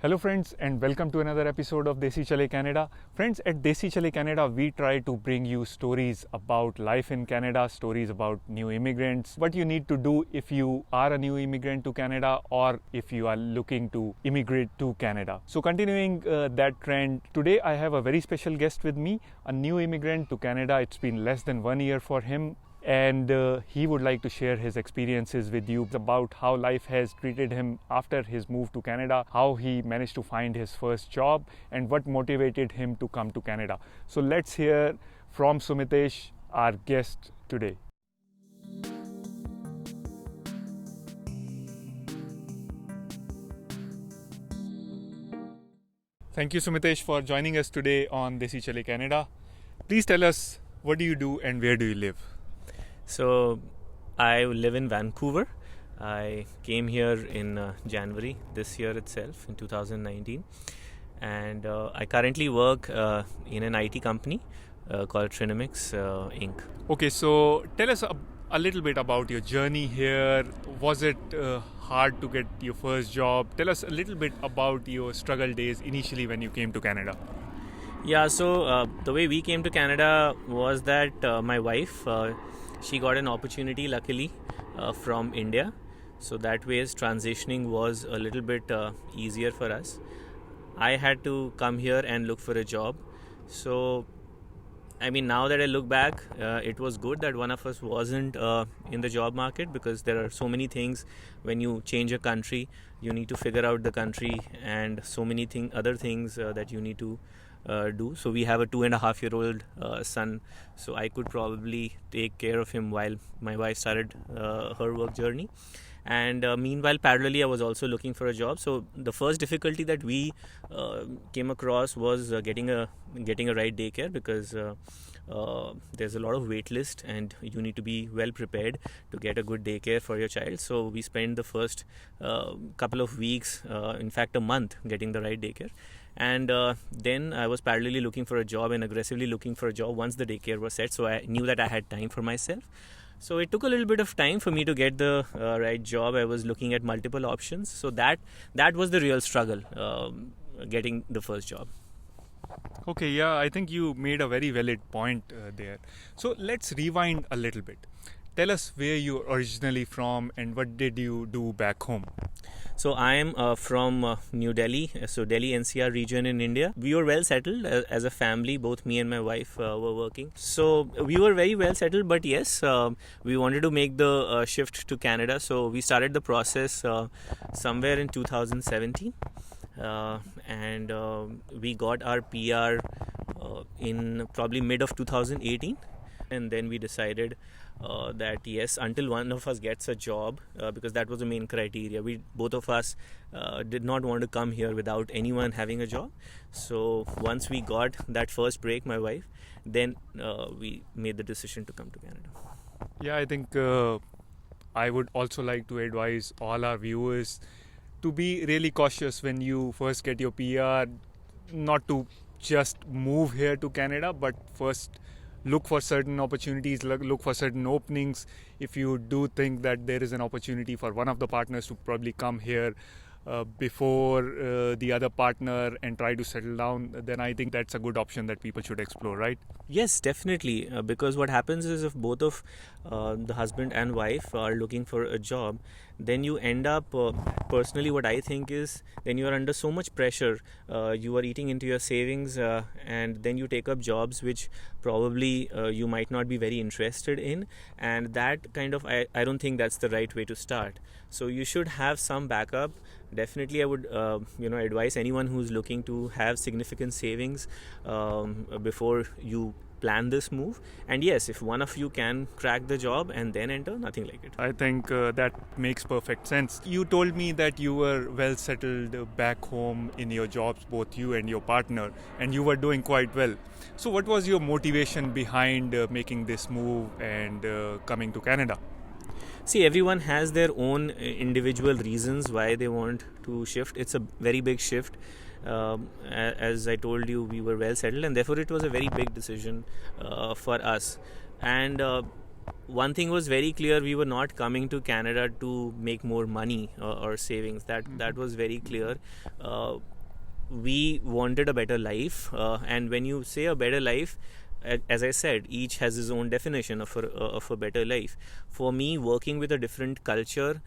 Hello friends and welcome to another episode of Desi Chale Canada. Friends, at Desi Chale Canada we try to bring you stories about life in Canada, stories about new immigrants, what you need to do if you are a new immigrant to Canada or if you are looking to immigrate to Canada. So continuing that trend, today I have a very special guest with me, a new immigrant to Canada. It's been less than 1 year for him. And he would like to share his experiences with you about how life has treated him after his move to Canada, how he managed to find his first job, and what motivated him to come to Canada. So let's hear from Sumitesh, our guest today. Thank you, Sumitesh, for joining us today on Desi Chale Canada. Please tell us, what do you do and where do you live? So, I live in Vancouver. I came here in January this year itself, in 2019. And I currently work in an IT company called Trinamics Inc. Okay, so tell us a little bit about your journey here. Was it hard to get your first job? Tell us a little bit about your struggle days initially when you came to Canada. Yeah, so the way we came to Canada was that my wife... she got an opportunity, luckily, from India. So that way, transitioning was a little bit easier for us. I had to come here and look for a job. So, I mean, now that I look back, it was good that one of us wasn't in the job market, because there are so many things when you change a country. You need to figure out the country and so many other things that you need to do. So we have a 2.5-year-old son, so I could probably take care of him while my wife started her work journey. And meanwhile, parallelly, I was also looking for a job. So the first difficulty that we came across was getting a right daycare, because there's a lot of wait list and you need to be well prepared to get a good daycare for your child. So we spent the first couple of weeks, in fact a month, getting the right daycare. And then I was parallelly looking for a job and aggressively looking for a job once the daycare was set. So I knew that I had time for myself. So it took a little bit of time for me to get the right job. I was looking at multiple options. So that was the real struggle, getting the first job. Okay, yeah, I think you made a very valid point there. So let's rewind a little bit. Tell us where you're originally from and what did you do back home? So I am from New Delhi, so Delhi NCR region in India. We were well settled as a family. Both me and my wife were working. So we were very well settled, but yes, we wanted to make the shift to Canada. So we started the process somewhere in 2017. And we got our PR in probably mid of 2018. And then we decided that yes, until one of us gets a job, because that was the main criteria. Both of us did not want to come here without anyone having a job. So once we got that first break, my wife, then we made the decision to come to Canada. Yeah, I think I would also like to advise all our viewers to be really cautious when you first get your PR, not to just move here to Canada, but first look for certain opportunities, look for certain openings. If you do think that there is an opportunity for one of the partners to probably come here before the other partner and try to settle down, then I think that's a good option that people should explore, right? Yes, definitely. Because what happens is, if both of the husband and wife are looking for a job, then you end up, personally what I think is, then you are under so much pressure. You are eating into your savings, and then you take up jobs which probably you might not be very interested in. And that kind of, I don't think that's the right way to start. So you should have some backup. Definitely, I would advise anyone who's looking to have significant savings before you plan this move. And yes, if one of you can crack the job and then enter, nothing like it. I think that makes perfect sense. You told me that you were well settled back home in your jobs, both you and your partner, and you were doing quite well. So what was your motivation behind making this move and coming to Canada? See, everyone has their own individual reasons why they want to shift. It's a very big shift. As I told you, we were well settled, and therefore it was a very big decision for us. And one thing was very clear: we were not coming to Canada to make more money or savings. That was very clear. we wanted a better life, and when you say a better life, as I said, each has his own definition of a better life. For me, working with a different culture,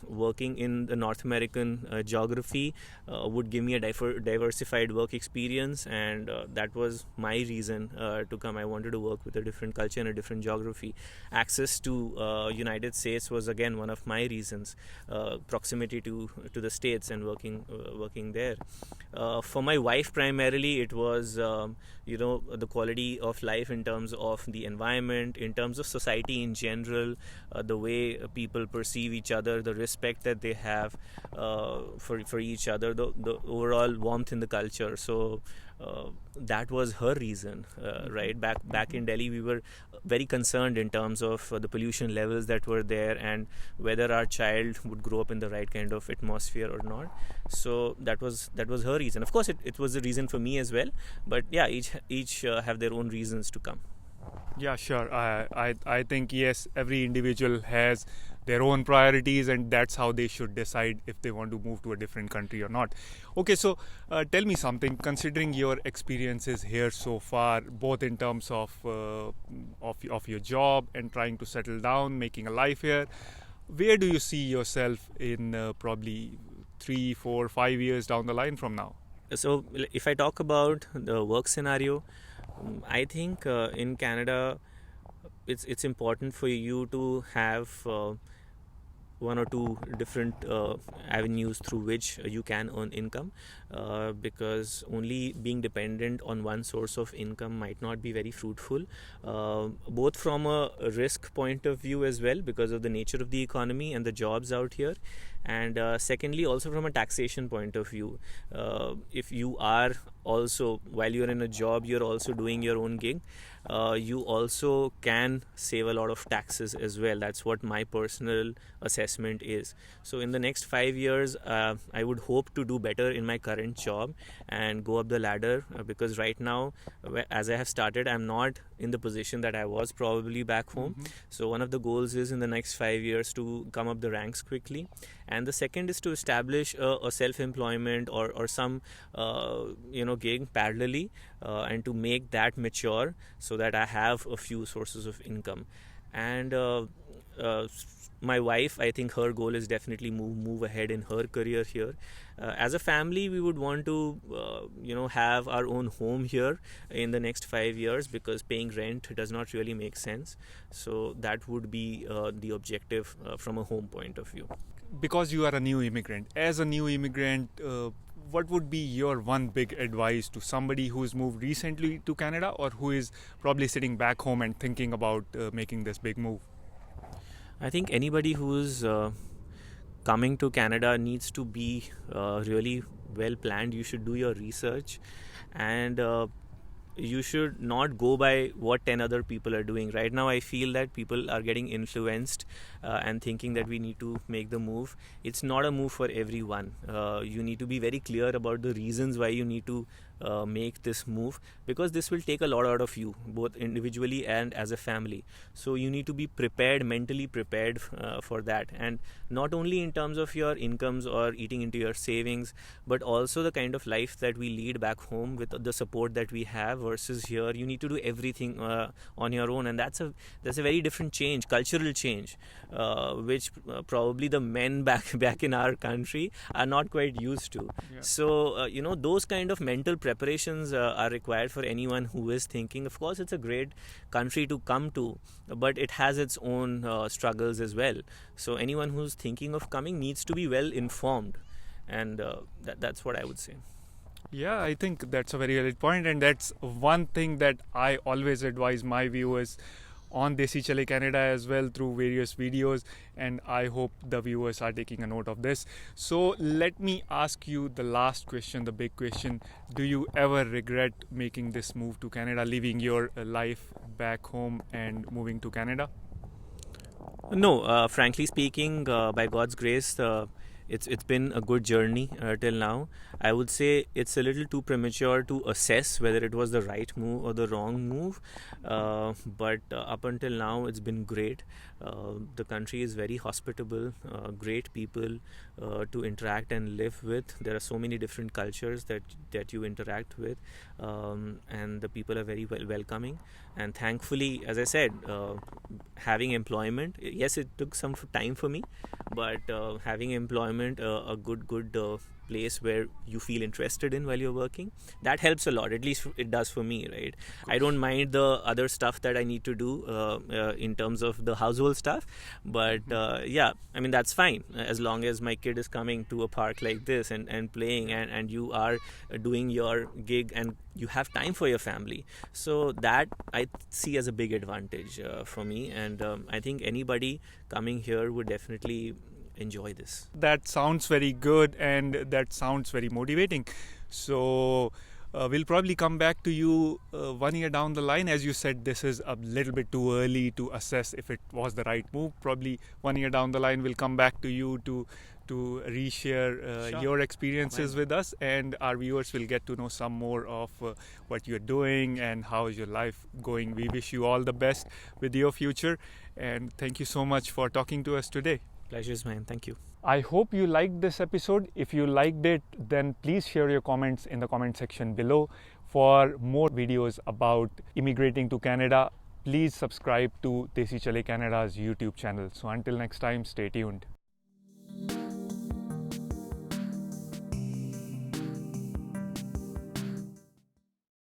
working in the North American geography would give me a diversified work experience, and that was my reason to come. I wanted to work with a different culture and a different geography. Access to United States was again one of my reasons. Proximity to the States and working there. For my wife, primarily, it was the quality of life in terms of the environment, in terms of society in general, the way people perceive each other, the respect that they have for each other, the overall warmth in the culture. So that was her reason, right? Back in Delhi, we were very concerned in terms of the pollution levels that were there and whether our child would grow up in the right kind of atmosphere or not. So that was her reason. Of course, it was the reason for me as well. But yeah, each have their own reasons to come. Yeah, sure. I think, yes, every individual has their own priorities, and that's how they should decide if they want to move to a different country or not. Okay, so tell me something. Considering your experiences here so far, both in terms of your job and trying to settle down, making a life here, where do you see yourself in probably 3, 4, 5 years down the line from now? So if I talk about the work scenario, I think in Canada, it's important for you to have one or two different avenues through which you can earn income, because only being dependent on one source of income might not be very fruitful, both from a risk point of view as well, because of the nature of the economy and the jobs out here, and secondly also from a taxation point of view. If you are also, while you're in a job, you're also doing your own gig, you also can save a lot of taxes as well. That's what my personal assessment is. So in the next 5 years, I would hope to do better in my current job and go up the ladder, because right now, as I have started, I'm not in the position that I was probably back home. So one of the goals is in the next 5 years to come up the ranks quickly, and the second is to establish a self-employment or some gig parallelly, and to make that mature so that I have a few sources of income. And my wife, I think her goal is definitely move ahead in her career here. As a family, we would want to have our own home here in the next 5 years, because paying rent does not really make sense. So that would be the objective from a home point of view. Because you are a new immigrant, as a new immigrant, what would be your one big advice to somebody who's moved recently to Canada, or who is probably sitting back home and thinking about making this big move? I think anybody who's coming to Canada needs to be really well planned. You should do your research, and you should not go by what 10 other people are doing. Right now, I feel that people are getting influenced and thinking that we need to make the move. It's not a move for everyone. You need to be very clear about the reasons why you need to make this move, because this will take a lot out of you, both individually and as a family. So you need to be prepared, mentally prepared for that, and not only in terms of your incomes or eating into your savings, but also the kind of life that we lead back home with the support that we have versus here. You need to do everything on your own, and that's a very different change, cultural change, which probably the men back in our country are not quite used to. Yeah. So those kind of mental preparations are required for anyone who is thinking. Of course, it's a great country to come to, but it has its own struggles as well. So anyone who's thinking of coming needs to be well informed, and that's what I would say. Yeah, I think that's a very valid point, and that's one thing that I always advise my viewers on Desi Chale Canada as well, through various videos, and I hope the viewers are taking a note of this. So let me ask you the last question, the big question. Do you ever regret making this move to Canada, leaving your life back home and moving to Canada? No, frankly speaking, by God's grace, it's been a good journey till now. I would say it's a little too premature to assess whether it was the right move or the wrong move, but up until now it's been great. The country is very hospitable, great people to interact and live with. There are so many different cultures that you interact with, and the people are very welcoming. And thankfully, as I said, having employment, yes, it took some time for me, but having employment, a good place where you feel interested in while you're working, that helps a lot. At least it does for me, right? I don't mind the other stuff that I need to do in terms of the household stuff, but yeah, I mean, that's fine as long as my kid is coming to a park like this and playing, and you are doing your gig and you have time for your family. So that I see as a big advantage for me, and I think anybody coming here would definitely enjoy this. That sounds very good, and that sounds very motivating. So we'll probably come back to you 1 year down the line. As you said, this is a little bit too early to assess if it was the right move. Probably 1 year down the line, we'll come back to you to reshare Sure. your experiences with us, and our viewers will get to know some more of what you're doing and how is your life going. We wish you all the best with your future, and thank you so much for talking to us today. Pleasure is mine. Thank you. I hope you liked this episode. If you liked it, then please share your comments in the comment section below. For more videos about immigrating to Canada, please subscribe to Desi Chale Canada's YouTube channel. So until next time, stay tuned.